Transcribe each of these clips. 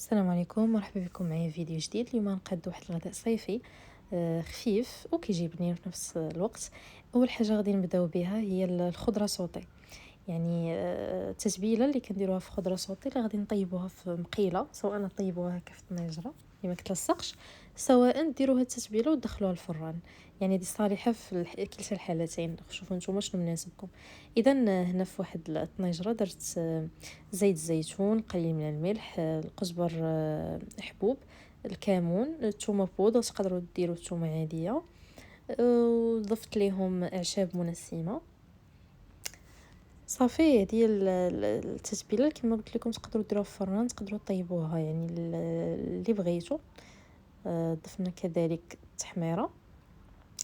السلام عليكم، مرحبا بكم معايا في فيديو جديد. اليوم غنقاد واحد الغداء صيفي خفيف وكيجيبني في نفس الوقت. اول حاجه غادي نبداو بها هي الخضره سوطي. يعني التتبيله اللي كنديروها في خضره سوطي اللي غادي نطيبوها في مقيله، سواء نطيبوها هكا في الطنجره اللي ما كتلصقش، سواء ديروها التتبيله ودخلوها الفران. يعني دي صالحه في كلتا الحالتين، شوفوا نتوما شنو مناسبكم. اذا هنا في واحد الطنجره درت زيت الزيتون، قليل من الملح، القزبر حبوب، الكمون، الثومه بودره، تقدروا ديروا الثومه عاديه، وضفت ليهم اعشاب منسمه. صافي هذه التتبيله كما قلت لكم تقدروا ديروها في الفران، تقدروا طيبوها يعني اللي بغيتو. ضفنا كذلك التحميره.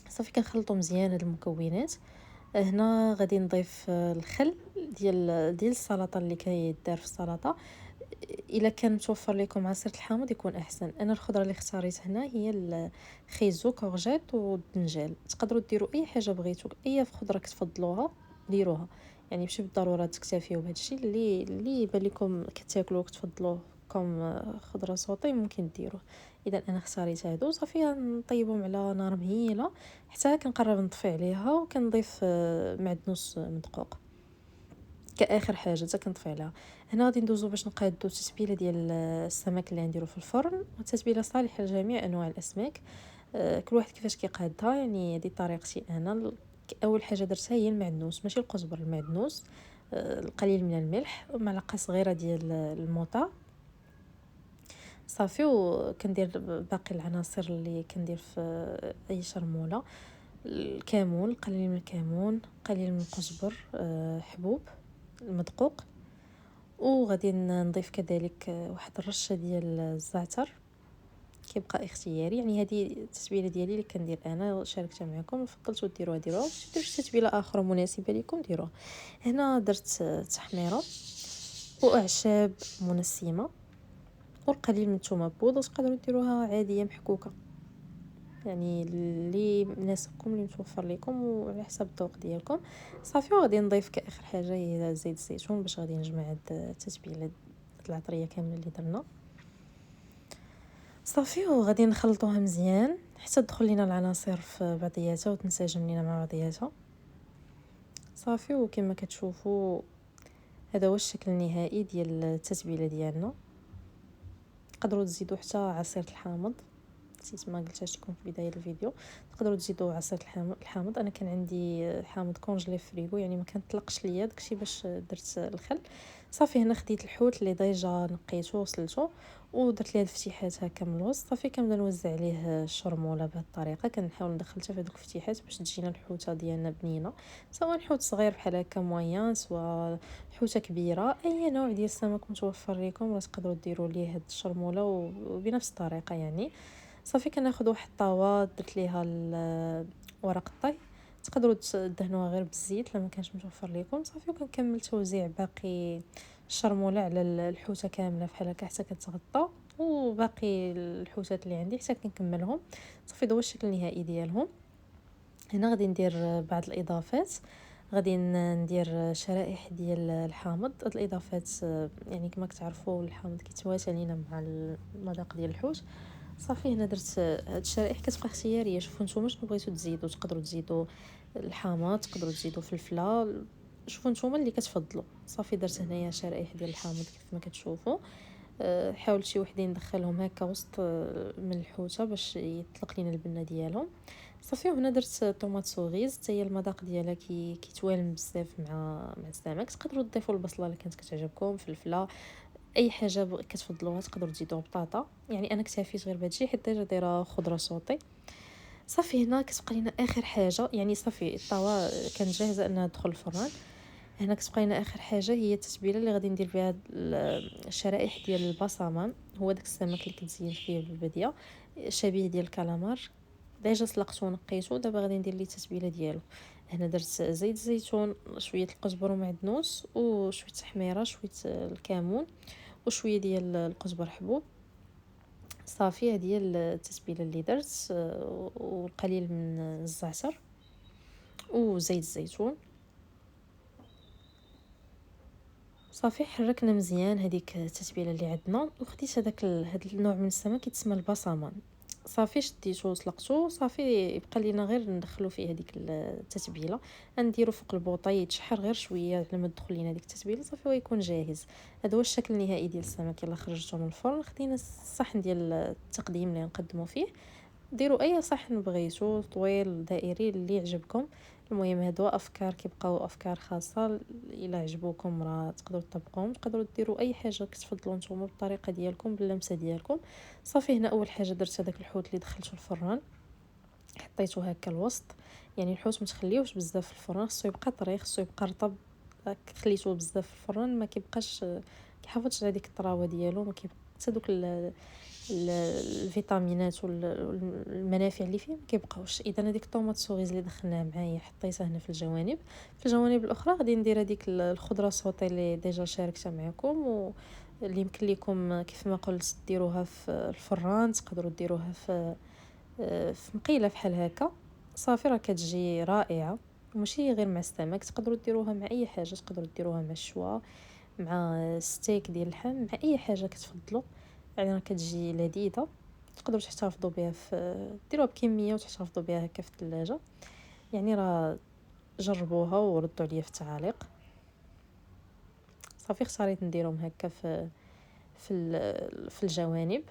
صافي كنخلطوا مزيان هاد المكونات. هنا غادي نضيف الخل ديال السلطه اللي كيدار في السلطه. الا كان متوفر لكم عصير الحامض يكون احسن. انا الخضره اللي اختاريت هنا هي الخيزو، كورجيت والدنجال. تقدروا ديروا اي حاجه بغيتو، اي خضره كتفضلوها ديروها. يعني ماشي بالضروره تكتفيوا بهذا الشيء اللي يبان لكم كتاكلوه كتفضلوه. كم خضره صوتي ممكن ديروه. اذا انا اختاريت هادو. صافي نطيبهم على نار مهيله حتى كنقرب نطفي عليها، وكنضيف معدنوس مدقوق كاخر حاجه حتى كنطفي عليها. هنا غادي ندوزو باش نقادو التتبيله ديال السمك اللي غنديرو في الفرن. والتتبيله صالحه لجميع انواع الاسماك. كل واحد كيفاش كيقادها، يعني هذه طريقتي انا. اول حاجه درتها هي المعدنوس، ماشي القزبر، المعدنوس. القليل من الملح ومعلقه صغيره ديال الموطه. صافي وكندير باقي العناصر اللي كندير في اي شرموله. الكمون، قليل من الكمون، قليل من القزبر حبوب المدقوق. وغادي نضيف كذلك واحد الرشه ديال الزعتر، كيبقى اختياري. يعني هذه التتبيله ديالي اللي كندير انا، شاركتها معكم. فضلتوا ديروها ديروها، ديروا شي تتبيله اخرى مناسبه لكم ديروها. هنا درت تحميره واعشاب منسمه والقليل من الثومه بودره. تقدروا ديروها عاديه محكوكه، يعني اللي مناسبكم اللي متوفر لكم وعلى حسب الذوق ديالكم. صافي وغادي نضيف كاخر حاجه هي زيت الزيتون باش غادي نجمع هاد التتبيله العطريه كامله اللي درنا. صافي وغادي نخلطوها مزيان حتى تدخل لينا العناصر في بعضياتها وتنسجم لينا مع بعضياتها. صافي وكما كتشوفوا هذا هو الشكل النهائي ديال التتبيله ديالنا. تقدروا تزيدوا حتى عصير الحامض، نسيت ما قلتهاش لكم في بدايه الفيديو. تقدروا تزيدوا عصير الحامض. انا كان عندي حامض كونجلي في فريغو، يعني ما كنطلقش ليا داكشي باش درت الخل. صافي هنا خديت الحوت اللي ديجا نقيته وغسلته ودرت ليه الفتيحات هكا من الوسط. صافي كنبدا نوزع عليه الشرموله بهذه الطريقه. كنحاول ندخل حتى في هذوك الفتيحات باش تجينا الحوته ديالنا بنينه، سواء حوت صغير بحال هكا مويان، سواء حوته كبيره. اي نوع ديال السمك متوفر لكم راه تقدروا ديروا ليه هاد الشرموله وبنفس الطريقه يعني. صافي كناخذ واحد الطاوه درت ليها ورق الطي. تقدروا تدهنوها غير بالزيت لما كانش متوفر لكم. صافي وكنكمل توزيع باقي الشرموله على الحوته كامله بحال هكا حتى كتغطى، وباقي الحوتات اللي عندي حتى كنكملهم. صافي هذا هو الشكل النهائي ديالهم. هنا غادي ندير بعض الاضافات. غادي ندير شرائح ديال الحامض. هاد الاضافات يعني كما كتعرفوا الحامض كيتواتى لينا مع المذاق ديال الحوت. صافي هنا درت هاد الشرائح كتبقى اختياريه. شوفوا نتوما شنو بغيتو تزيدوا، تقدروا تزيدوا الحامض، تقدروا تزيدوا فلفله، شوفوا نتوما اللي كتفضلوا. صافي درت هنايا شرائح ديال الحامض كيف ما كتشوفوا. حاولت شي وحدين ندخلهم هكا وسط من الحوته باش يطلق لينا البنه ديالهم. صافي وهنا درت طوماط سوغيز، حتى هي المذاق ديالها كيتوالم بزاف مع السمك. تقدروا تضيفوا البصله اللي كانت كتعجبكم، فلفله، اي حاجه كتفضلوها. تقدروا تزيدوا بطاطا، يعني انا اكتفيت غير بهادشي حيت ديجا دايره خضره صوتي. صافي هنا كتبقى لينا اخر حاجه، يعني صافي الطاوه كانت جاهزه انها تدخل الفران. هنا كتبقى لنا اخر حاجه هي التتبيله اللي غادي ندير بها الشرائح ديال البصامه. هو داك السمك اللي كتزين فيه بالبديه، شبيه ديال الكالامار. ديجا سلقته ونقيته، دابا غادي ندير ليه التتبيله ديالو. هنا درت زيت الزيتون، شويه القزبر ومعدنوس، وشويه التحميره، شويه الكمون، وشويه ديال القزبر حبوب. صافي هذه هي التتبيله اللي درت، والقليل من الزعتر وزيت الزيتون. صافي حركنا مزيان هذيك التتبيله اللي عندنا، وخديت هذا النوع من السمك كيتسمى البصمان. صافي شديتو وطلقتو، صافي يبقى لينا غير ندخلو فيه هذيك التتبيله، غنديرو فوق البوطه يتشحر غير شويه على ما تدخل لينا ديك التتبيله، صافي هو يكون جاهز. هذا هو الشكل النهائي ديال السمك. يلا خرجته من الفرن، خدينا الصحن ديال التقديم اللي نقدمو فيه. ديروا اي صحن بغيتو، طويل دائري اللي يعجبكم. المهم هادو افكار كيبقاو افكار خاصه، الا عجبوكم راه تقدروا تطبقوهم، تقدروا ديروا اي حاجه كتفضلوا نتوما بالطريقه ديالكم باللمسه ديالكم. صافي هنا اول حاجه درت هذاك الحوت اللي دخلته الفران، حطيته هكا الوسط. يعني الحوت ما تخليوش بزاف في الفران، خصو يبقى طري، خصو يبقى رطب. خليتوه بزاف في الفران ما كيبقاش كيحافظش على ديك الطراوه ديالو، ما كيبقى حتى دوك الفيتامينات والمنافع اللي فيه ما كيبقاوش. اذا هذيك الطوماط سوريز اللي دخلناها معايا حطيتها هنا في الجوانب. في الجوانب الاخرى غادي ندير هذيك الخضره سوطي اللي ديجا شاركتها معكم، واللي يمكن لكم كيف ما قلت ديروها في الفران، تقدروا ديروها في مقيله بحال هكا. صافي راه كتجي رائعه. وماشي غير مع السمك، تقدروا ديروها مع اي حاجه، تقدروا ديروها مع الشوا، مع ستيك ديال اللحم، مع اي حاجه كتفضلوا. يعني راه كتجي لذيذه. تقدروا تحتفظوا بها ديروها بكميه وتحتفظوا بها هكا في الثلاجه. يعني راه جربوها وردوا عليا في التعاليق. صافي اختاريت نديرهم هكا في الجوانب.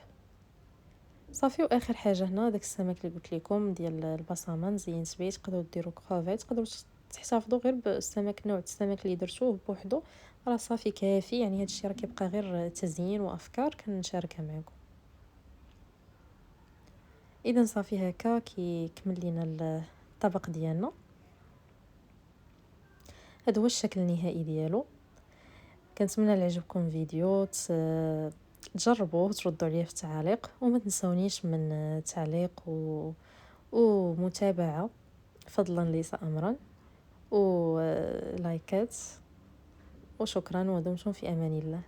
صافي. واخر حاجه هنا داك السمك اللي قلت لكم ديال البصامه زينت بيه. تقدروا ديروا كرافيت، تقدروا تحتفظوا غير بالسمك، نوع السمك اللي درتوه بوحدو راه صافي كافي. يعني هادشي راه كيبقى غير تزيين وافكار كنشاركها معكم. اذا صافي هكا كيكمل لينا الطبق ديالنا. هذا هو الشكل النهائي ديالو. كنتمنى يعجبكم فيديو، تجربوه وتردوا عليا في التعاليق، وما تنسونيش من تعليق ومتابعه فضلا ليس امرا، ولايكات. وشكرا ودمتم في امان الله.